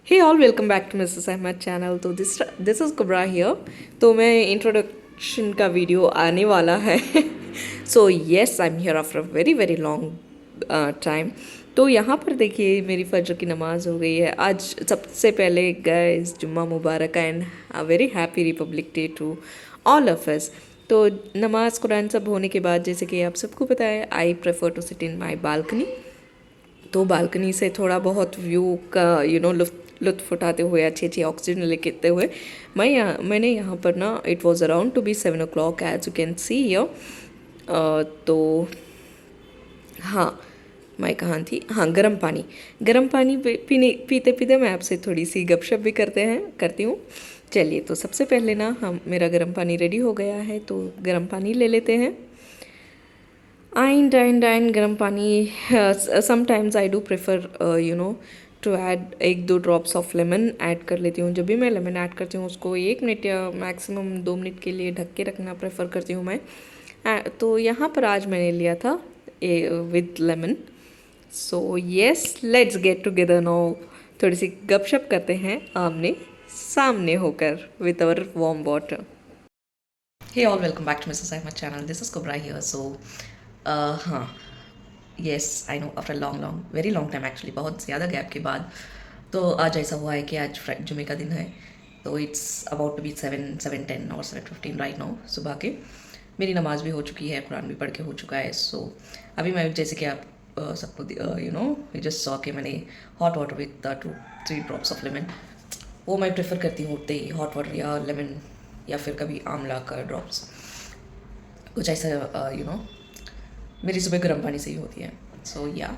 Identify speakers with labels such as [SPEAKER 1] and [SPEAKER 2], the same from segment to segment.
[SPEAKER 1] Hey all welcome back to Mrs Ahmed channel. तो this is Kubra here. तो मैं introduction का वीडियो आने वाला है। So yes, I am here after very very long time. तो यहाँ पर देखिए मेरी फजर की नमाज़ हो गई है। आज सबसे पहले गाइस जुम्मा मुबारक and a very happy republic day to all of us. तो नमाज कुरान सब होने के बाद, जैसे कि आप सबको पता है, I prefer to sit in my balcony. तो बालकनी से थोड़ा बहुत व्यू का लुत्फ़ उठाते हुए, अच्छी अच्छी ऑक्सीजन लेते हुए मैंने यहाँ पर ना, it was around to be 7 o'clock as you can see here. तो हाँ, मैं कहाँ थी, हाँ, गर्म पानी पीते पीते मैं आपसे थोड़ी सी गपशप भी करती हूँ। चलिए, तो सबसे पहले ना हम मेरा गर्म पानी रेडी हो गया है, तो गर्म पानी ले लेते हैं। आइन गर्म पानी। Sometimes I do prefer to add 1-2 drops of lemon add कर लेती हूँ। जब भी मैं लेमन ऐड करती हूँ उसको 1 मिनट या मैक्सिमम 2 मिनट के लिए ढक के रखना प्रेफर करती हूँ मैं। तो यहाँ पर आज मैंने लिया था with lemon. So yes, let's get together now. थोड़ी सी गपशप करते हैं आमने सामने होकर with our warm water. Hey all, welcome back to Mrs. Ahmed channel. This is Kubra here. So, हाँ, yes, I know after long very long time actually, बहुत ज़्यादा गैप के बाद तो आज ऐसा हुआ है कि आज जुमे का दिन है। तो इट्स अबाउट टू बी 7:10 और 7:15 राइट नाउ सुबह के। मेरी नमाज़ भी हो चुकी है, कुरान भी पढ़ के हो चुका है। सो अभी मैं, जैसे कि आप सबको यू जस्ट सॉ के मैंने hot water with 2-3 drops of lemon, वो मैं प्रेफर करती हूँ उठते ही, हॉट वाटर या लेमन या फिर कभी आंवला का ड्रॉप्स, कुछ ऐसा मेरी सुबह गर्म पानी से ही होती है। सो या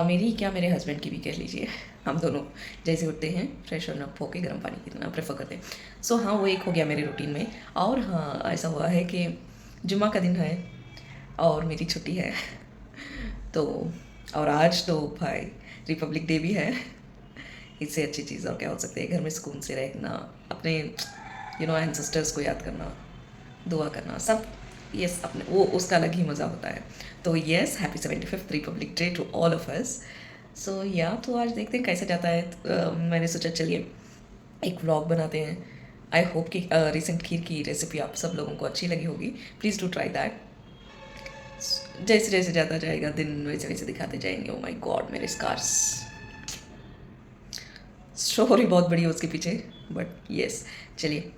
[SPEAKER 1] मेरी क्या, मेरे हस्बैंड की भी कह लीजिए, हम दोनों जैसे उठते हैं फ्रेश अप होके गर्म पानी पीना प्रेफर करते हैं। सो हाँ, वो एक हो गया मेरे रूटीन में। और हाँ, ऐसा हुआ है कि जुम्मा का दिन है और मेरी छुट्टी है। तो और आज तो भाई रिपब्लिक डे भी है। इससे अच्छी चीज़ और क्या हो सकती है, घर में सुकून से रहना, अपने एंसेस्टर्स को याद करना, दुआ करना, सब यस, अपने वो उसका अलग ही मज़ा होता है। तो yes, happy 75th republic day to all of us. So या तो आज देखते हैं कैसे जाता है। मैंने सोचा चलिए एक व्लॉग बनाते हैं। आई होप कि रिसेंट खीर की रेसिपी आप सब लोगों को अच्छी लगी होगी। Please do try that. जैसे जैसे जाता जाएगा दिन, वैसे वैसे दिखाते जाएंगे। ओ माय गॉड, मेरे स्कार्स, स्टोरी बहुत बड़ी है उसके पीछे, बट यस, चलिए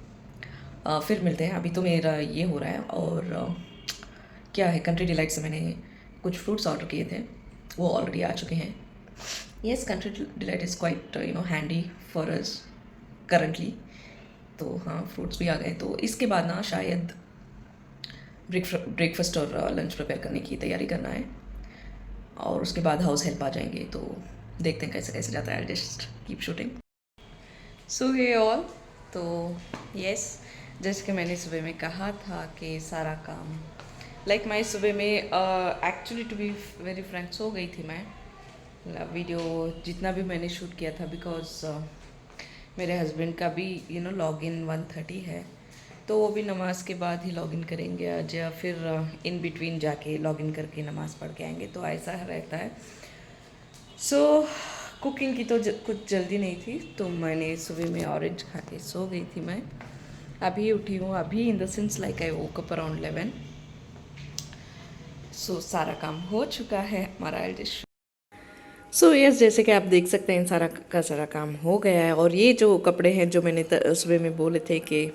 [SPEAKER 1] फिर मिलते हैं। अभी तो मेरा ये हो रहा है। और क्या है, कंट्री डिलाइट से मैंने कुछ फ्रूट्स ऑर्डर किए थे, वो ऑलरेडी आ चुके हैं। Yes, country delight is quite handy for us currently. तो हाँ, फ्रूट्स भी आ गए। तो इसके बाद ना शायद ब्रेकफास्ट और लंच प्रिपेयर करने की तैयारी करना है, और उसके बाद हाउस हेल्प आ जाएंगे। तो देखते हैं कैसे कैसे जाता है। Just keep shooting. सो ये ऑल। तो यस, जैसे कि मैंने सुबह में कहा था कि सारा काम मैं सुबह में actually to be very frank सो गई थी मैं। वीडियो जितना भी मैंने शूट किया था, बिकॉज मेरे हस्बैंड का भी लॉग इन 1:30 है, तो वो भी नमाज के बाद ही लॉग इन करेंगे आज, या फिर इन बिटवीन जाके लॉग इन करके नमाज़ पढ़ के आएंगे। तो ऐसा रहता है। सो कुकिंग की तो कुछ जल्दी नहीं थी, तो मैंने सुबह में ऑरेंज खा के सो गई थी मैं। अभी उठी हूँ, अभी in the sense I woke up around 11। सो सारा काम हो चुका है हमारा एल्डिश। सो यस, जैसे कि आप देख सकते हैं सारा काम हो गया है। और ये जो कपड़े हैं जो मैंने सुबह में बोले थे कि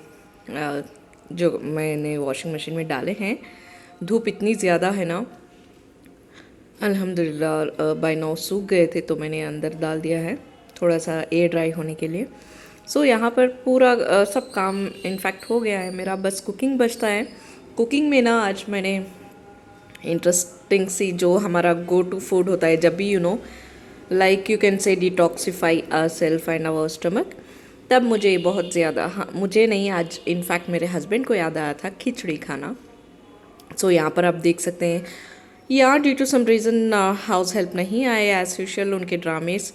[SPEAKER 1] जो मैंने वॉशिंग मशीन में डाले हैं, धूप इतनी ज़्यादा है ना, अल्हम्दुलिल्लाह बाय नाउ सूख गए थे, तो मैंने अंदर डाल दिया है थोड़ा सा एयर ड्राई होने के लिए। सो यहाँ पर पूरा सब काम इनफैक्ट हो गया है मेरा, बस कुकिंग बचता है। कुकिंग में ना आज मैंने इंटरेस्टिंग सी, जो हमारा गो टू फूड होता है जब भी you can say detoxify ourself and our stomach, तब मुझे बहुत ज़्यादा, हाँ मुझे नहीं, आज इनफैक्ट मेरे हस्बैंड को याद आया था खिचड़ी खाना। सो यहाँ पर आप देख सकते हैं, या due to some reason house help नहीं आए एज यूजुअल, उनके ड्रामेस।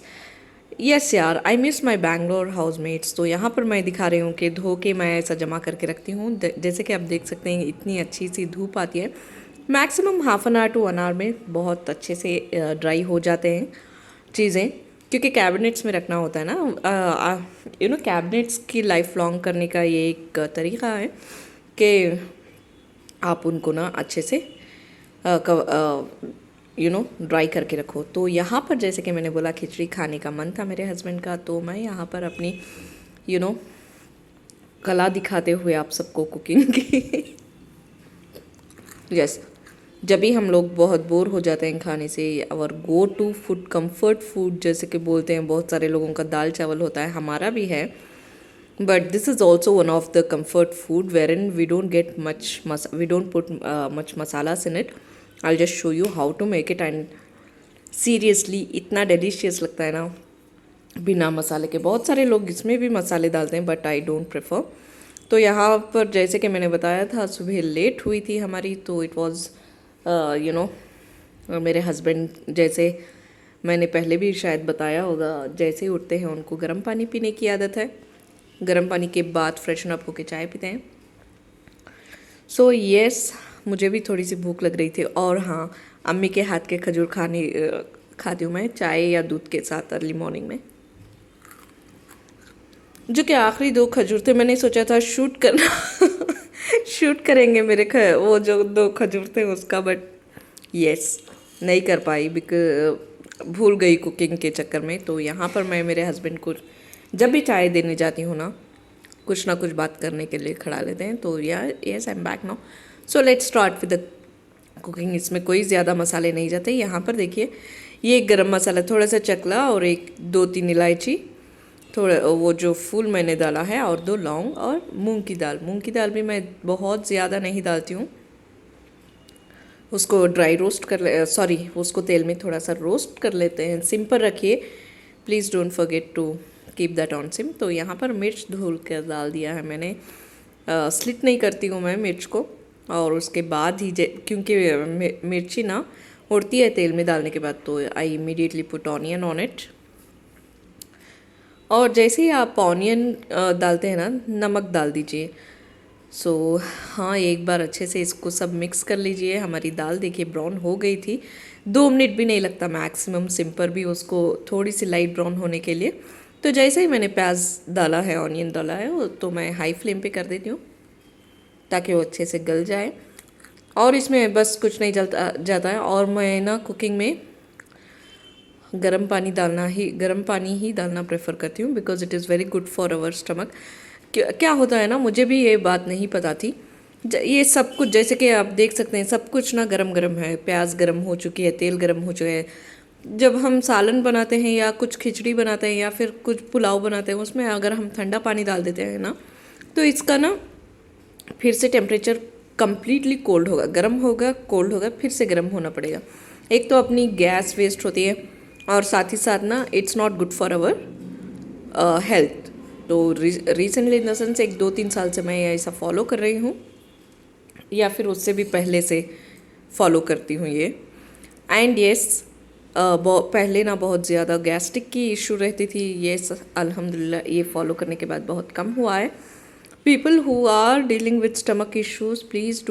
[SPEAKER 1] यस यार, I miss my Bangalore housemates. तो यहाँ पर मैं दिखा रही हूँ कि धो के मैं ऐसा जमा करके रखती हूँ। जैसे कि आप देख सकते हैं, इतनी अच्छी सी धूप आती है, maximum ½ an hour to 1 hour में बहुत अच्छे से ड्राई हो जाते हैं चीज़ें। क्योंकि कैबिनेट्स में रखना होता है ना, कैबिनेट्स की लाइफ लॉन्ग करने का ये एक तरीका है कि आप उनको ना अच्छे से ड्राई करके रखो। तो यहाँ पर जैसे कि मैंने बोला खिचड़ी खाने का मन था मेरे हस्बैंड का, तो मैं यहाँ पर अपनी यू नो कला दिखाते हुए आप सबको कुकिंग की यस, जब भी हम लोग बहुत बोर हो जाते हैं खाने से, और go to food comfort food जैसे कि बोलते हैं, बहुत सारे लोगों का दाल चावल होता है, हमारा भी है, but this is also one of the comfort food wherein we don't get we don't put much masalas in it. I'll just show you how to make it, and seriously इतना delicious लगता है ना बिना मसाले के। बहुत सारे लोग इसमें भी मसाले डालते हैं, बट आई डोंट प्रेफर। तो यहाँ पर जैसे कि मैंने बताया था सुबह लेट हुई थी हमारी, तो इट वाज मेरे हस्बैंड, जैसे मैंने पहले भी शायद बताया होगा, जैसे ही उठते हैं उनको गर्म पानी पीने की आदत है, गर्म पानी के बाद फ्रेशन अप होके चाय पीते हैं। सो यस, मुझे भी थोड़ी सी भूख लग रही थी, और हाँ, अम्मी के हाथ के खजूर खाती हूँ मैं चाय या दूध के साथ अर्ली मॉर्निंग में। जो कि आखिरी 2 खजूर थे, मैंने सोचा था शूट करना शूट करेंगे वो जो 2 खजूर थे उसका, बट यस नहीं कर पाई, भूल गई कुकिंग के चक्कर में। तो यहाँ पर मैं मेरे हस्बैंड को जब भी चाय देने जाती हूँ कुछ ना कुछ बात करने के लिए खड़ा लेते हैं। तो yes I am back now, so let's start with the cooking. इसमें कोई ज़्यादा मसाले नहीं जाते। यहाँ पर देखिए, ये गरम मसाला, थोड़ा सा चकला और 2-3 इलायची, थोड़ा वो जो फूल मैंने डाला है, और 2 लौंग, और मूंग की दाल भी मैं बहुत ज़्यादा नहीं डालती हूँ। उसको उसको तेल में थोड़ा सा रोस्ट कर लेते हैं। सिम पर रखिए, please don't forget to keep that on sim. तो यहाँ पर मिर्च धुल कर डाल दिया है मैंने, स्लिट नहीं करती हूँ मैं मिर्च को, और उसके बाद ही क्योंकि मिर्ची ना उड़ती है तेल में डालने के बाद, तो I immediately put onion on it. और जैसे ही आप ऑनियन डालते हैं ना, नमक डाल दीजिए। सो हाँ, एक बार अच्छे से इसको सब मिक्स कर लीजिए। हमारी दाल देखिए ब्राउन हो गई थी, 2 मिनट भी नहीं लगता मैक्सिमम सिम पर भी उसको थोड़ी सी लाइट ब्राउन होने के लिए। तो जैसे ही मैंने प्याज डाला है, ऑनियन डाला है, तो मैं हाई फ्लेम पे कर देती हूँ ताकि वो अच्छे से गल जाए। और इसमें बस कुछ नहीं जाता है, और मैं ना कुकिंग में गर्म पानी ही डालना प्रेफर करती हूँ, because it is very good for our stomach. क्या होता है ना, मुझे भी ये बात नहीं पता थी। ये सब कुछ जैसे कि आप देख सकते हैं, सब कुछ ना गरम गरम है, प्याज गरम हो चुकी है, तेल गरम हो चुका है। जब हम सालन बनाते हैं या कुछ खिचड़ी बनाते हैं या फिर कुछ पुलाव बनाते हैं, उसमें अगर हम ठंडा पानी डाल देते हैं ना, तो इसका ना फिर से टेम्परेचर कम्प्लीटली कोल्ड होगा, गर्म होगा, कोल्ड होगा, फिर से गर्म होना पड़ेगा। एक तो अपनी गैस वेस्ट होती है, और साथ ही साथ ना it's not good for our health. तो रिसेंटली इन द सेंस 1-2-3 साल से मैं ऐसा फॉलो कर रही हूँ, या फिर उससे भी पहले से फॉलो करती हूँ ये। एंड येस, पहले ना बहुत ज़्यादा गैस्ट्रिक की इशू रहती थी, ये अल्हम्दुलिल्लाह ये फॉलो करने के बाद बहुत कम हुआ है। People who are dealing with stomach issues, please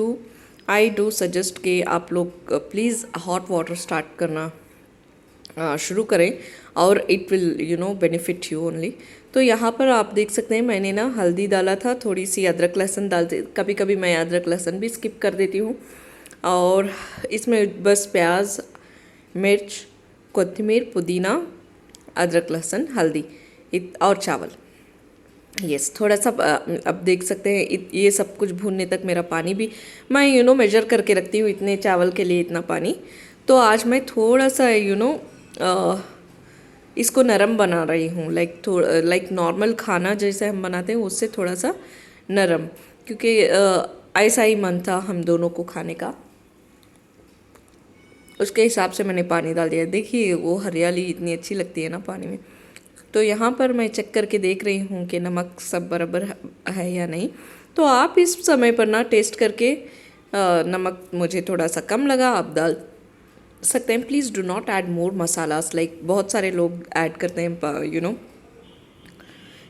[SPEAKER 1] I do suggest कि आप लोग प्लीज़ हॉट वाटर स्टार्ट करना शुरू करें, और it will benefit you only. तो यहाँ पर आप देख सकते हैं, मैंने ना हल्दी डाला था, थोड़ी सी अदरक लहसुन कभी कभी मैं अदरक लहसुन भी स्किप कर देती हूँ, और इसमें बस प्याज, मिर्च, कोथिमीर, पुदीना, अदरक लहसुन, हल्दी और चावल। यस, थोड़ा सा अब देख सकते हैं, ये सब कुछ भूनने तक मेरा पानी भी मैं मेजर करके रखती हूँ, इतने चावल के लिए इतना पानी। तो आज मैं थोड़ा सा इसको नरम बना रही हूँ, लाइक नॉर्मल खाना जैसे हम बनाते हैं उससे थोड़ा सा नरम, क्योंकि ऐसा ही मन था हम दोनों को खाने का, उसके हिसाब से मैंने पानी डाल दिया। देखिए वो हरियाली इतनी अच्छी लगती है ना पानी में। तो यहाँ पर मैं चेक करके देख रही हूँ कि नमक सब बराबर है या नहीं। तो आप इस समय पर ना टेस्ट करके नमक मुझे थोड़ा सा कम लगा, आप डाल सकते हैं। Please do not add more masalas, like बहुत सारे लोग ऐड करते हैं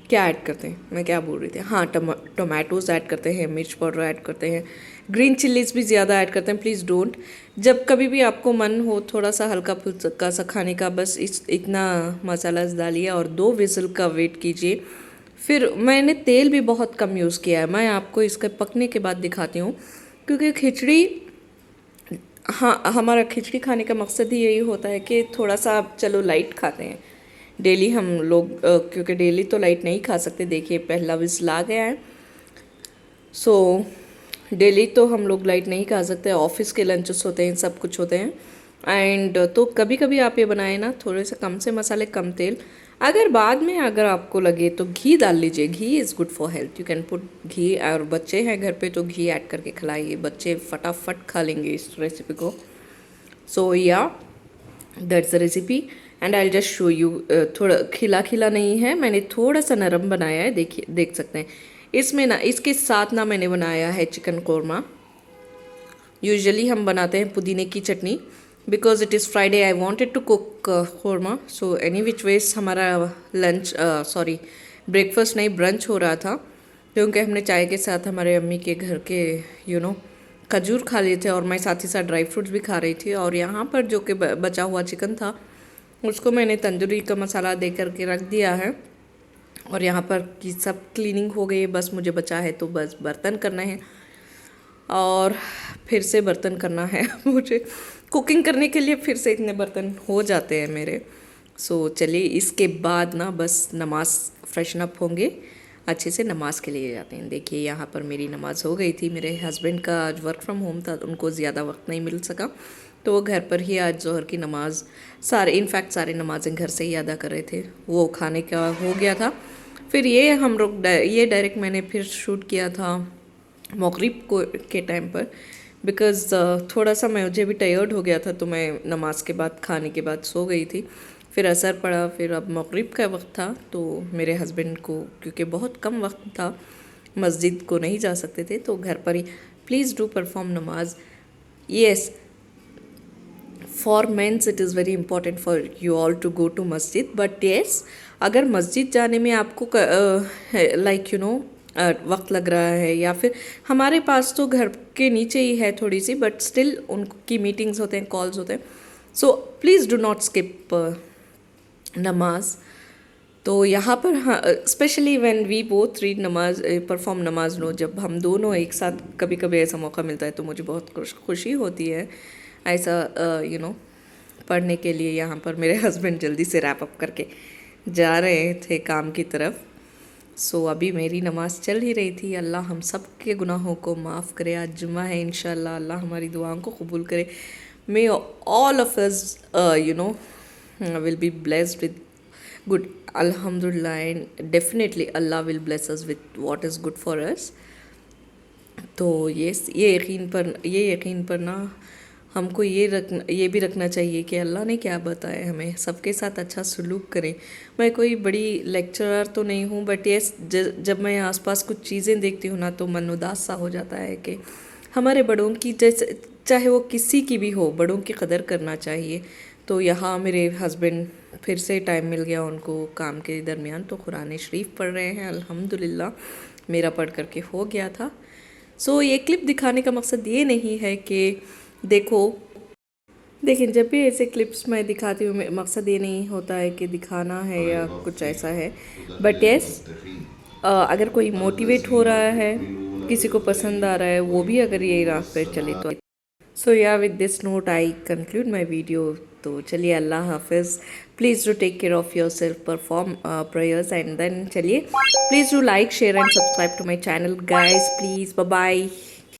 [SPEAKER 1] क्या ऐड करते हैं, मैं क्या बोल रही थी, हाँ टोमेटोज़ ऐड करते हैं, मिर्च पाउडर ऐड करते हैं, ग्रीन चिल्लीज भी ज़्यादा ऐड करते हैं, प्लीज़ डोंट। जब कभी भी आपको मन हो थोड़ा सा हल्का फुल्का सा खाने का, बस इतना मसाला डालिए और 2 विज़ल का वेट कीजिए। फिर मैंने तेल भी बहुत कम यूज़ किया है, मैं आपको इसके पकने के बाद दिखाती हूँ, क्योंकि खिचड़ी, हाँ हमारा खिचड़ी खाने का मकसद ही यही होता है कि थोड़ा सा चलो लाइट खाते हैं। डेली हम लोग क्योंकि डेली तो लाइट नहीं खा सकते, देखिए पहला विसल आ गया है। सो डेली तो हम लोग लाइट नहीं खा सकते, ऑफिस के लंचेस होते हैं, सब कुछ होते हैं। एंड तो कभी कभी आप ये बनाए ना, थोड़े से कम से मसाले कम तेल। अगर बाद में अगर आपको लगे तो घी डाल लीजिए, ghee is good for health, you can put ghee. और बच्चे हैं घर पे तो घी ऐड करके खिलाइए, बच्चे फटाफट खा लेंगे इस रेसिपी को। सो या that's the recipe and I just show you. थोड़ा खिला खिला नहीं है, मैंने थोड़ा सा नरम बनाया है, देखिए देख सकते हैं। इसमें ना, इसके साथ ना मैंने बनाया है चिकन कौरमा। यूजुअली हम बनाते हैं पुदीने की चटनी, because it is Friday, I wanted to cook korma. So any which veg हमारा लंच, सॉरी ब्रेकफास्ट नहीं ब्रंच हो रहा था, क्योंकि हमने चाय के साथ हमारे अम्मी के घर के खजूर खा लिए थे, और मैं साथ ही साथ ड्राई फ्रूट्स भी खा रही थी। और यहाँ पर जो कि बचा हुआ चिकन था, उसको मैंने तंदूरी का मसाला दे करके रख दिया है। और यहाँ पर की सब क्लीनिंग हो गई है, बस मुझे बचा है तो बस बर्तन करना है, और फिर से बर्तन करना है मुझे कुकिंग करने के लिए फिर से इतने बर्तन हो जाते हैं मेरे। सो चलिए, इसके बाद ना बस नमाज, फ्रेशन अप होंगे, अच्छे से नमाज़ के लिए जाते हैं। देखिए यहाँ पर मेरी नमाज़ हो गई थी, मेरे हस्बैंड का आज वर्क फ्रॉम होम था, उनको ज़्यादा वक्त नहीं मिल सका, तो वो घर पर ही आज जोहर की नमाज़, इनफैक्ट सारे नमाज़ें घर से ही अदा कर रहे थे, वो खाने का हो गया था। फिर ये हम लोग ये डायरेक्ट मैंने फिर शूट किया था मगरिब को के टाइम पर, बिकॉज़ थोड़ा सा मुझे भी टायर्ड हो गया था, तो मैं नमाज के बाद, खाने के बाद सो गई थी। फिर असर पड़ा, फिर अब मगरिब का वक्त था, तो मेरे हस्बैंड को क्योंकि बहुत कम वक्त था, मस्जिद को नहीं जा सकते थे, तो घर पर ही प्लीज़ डू परफॉर्म नमाज। Yes, for mens it is very important for you all to go to मस्जिद, बट येस अगर मस्जिद जाने में आपको लाइक वक्त लग रहा है, या फिर हमारे पास तो घर के नीचे ही है थोड़ी सी, बट स्टिल उनकी मीटिंग्स होते हैं, कॉल्स होते हैं, so please do not skip नमाज। तो यहाँ पर हाँ, specially when we both read नमाज, परफॉर्म नमाज नो, जब हम दोनों एक साथ, कभी कभी ऐसा मौका मिलता है तो मुझे बहुत खुशी होती है ऐसा पढ़ने के लिए। यहाँ पर मेरे हस्बैंड जल्दी से रैप अप करके जा रहे थे काम की तरफ। सो अभी मेरी नमाज़ चल ही रही थी। अल्लाह हम सब के गुनाहों को माफ़ करे, आज जुम्मा है, इंशाल्लाह अल्लाह हमारी दुआओं को कबूल करे। May all of us will be blessed with good, alhamdulillah, and definitely Allah will bless us with what is good for us। तो ये यकीन पर ना हमको ये भी रखना चाहिए कि अल्लाह ने क्या बताया हमें, सबके साथ अच्छा सलूक करें। मैं कोई बड़ी लेक्चरर तो नहीं हूँ, बट ये जब मैं आसपास कुछ चीज़ें देखती हूँ ना, तो मन उदास सा हो जाता है कि हमारे बड़ों की, जैसे चाहे वो किसी की भी हो, बड़ों की कदर करना चाहिए। तो यहाँ मेरे हस्बैंड फिर से टाइम मिल गया उनको काम के दरमियान, तो कुरान शरीफ पढ़ रहे हैं, अल्हम्दुलिल्लाह मेरा पढ़ करके हो गया था। सो ये क्लिप दिखाने का मकसद ये नहीं है कि देखिए जब भी ऐसे क्लिप्स मैं दिखाती हूँ, मकसद ये नहीं होता है कि दिखाना है या कुछ ऐसा है, बट यस अगर कोई मोटिवेट हो रहा है, किसी को पसंद आ रहा है, वो भी अगर ये राह पे चले तो। सो या with this note I conclude my video. तो चलिए, अल्लाह हाफिज़। Please do take care of yourself, perform prayers, and then चलिए please do like, share and subscribe to my channel guys, please, bye bye.